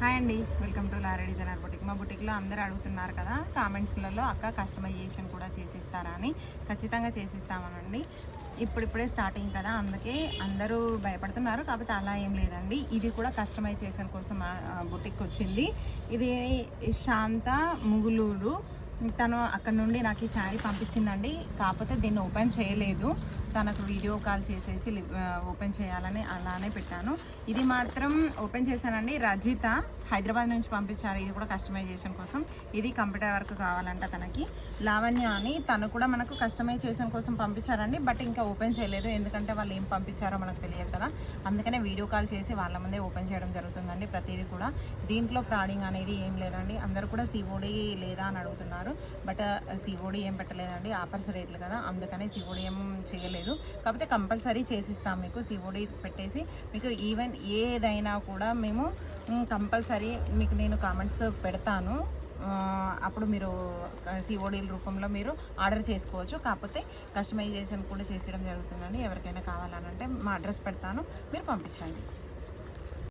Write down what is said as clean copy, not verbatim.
Hi అండి, welcome to Lara designer boutique. మా బుటిక్లో అందరూ అడుగుతున్నారు కదా కామెంట్స్లలో, అక్క కస్టమైజేషన్ కూడా చేసిస్తారా అని. ఖచ్చితంగా చేసిస్తామనండి. ఇప్పుడిప్పుడే స్టార్టింగ్ కదా, అందుకే అందరూ భయపడుతున్నారు. కాకపోతే అలా ఏం లేదండి, ఇది కూడా కస్టమైజేషన్ కోసం బుటిక్ వచ్చింది. ఇది శాంత ముగులూరు, తను అక్కడ నుండి నాకు ఈ శారీ పంపించిందండి. కాకపోతే దీన్ని ఓపెన్ చేయలేదు, తనకు వీడియో కాల్ చేసేసి ఓపెన్ చేయాలని అలానే పెట్టాను. ఇది మాత్రం ఓపెన్ చేశానండి. రజిత హైదరాబాద్ నుంచి పంపించారు, ఇది కూడా కస్టమైజేషన్ కోసం. ఇది కంప్యూటర్ వర్క్ కావాలంట తనకి. లావణ్య అని తను కూడా మనకు కస్టమైజేషన్ కోసం పంపించారండి. బట్ ఇంకా ఓపెన్ చేయలేదు, ఎందుకంటే వాళ్ళు ఏం పంపించారో మనకు తెలియదు కదా. అందుకనే వీడియో కాల్ చేసి వాళ్ళ ముందే ఓపెన్ చేయడం జరుగుతుందండి ప్రతిదీ కూడా. దీంట్లో ఫ్రాడింగ్ అనేది ఏం లేదండి. అందరూ కూడా సిఓడి లేదా అని అడుగుతున్నారు, బట్ సిఓడి ఏం పెట్టలేదండి, ఆఫర్స్ రేట్లు కదా, అందుకనే సిఓడి ఏం చేయలేదు. కాకపోతే కంపల్సరీ చేసిస్తాం మీకు సిఓడి పెట్టేసి. మీకు ఈవెన్ ఏదైనా కూడా మేము కంపల్సరీ మీకు నేను కామెంట్స్ పెడతాను, అప్పుడు మీరు సిఓడి రూపంలో మీరు ఆర్డర్ చేసుకోవచ్చు. కాకపోతే కస్టమైజేషన్ కూడా చేసేయడం జరుగుతుందండి. ఎవరికైనా కావాలనంటే మా అడ్రస్ పెడతాను, మీరు పంపించండి.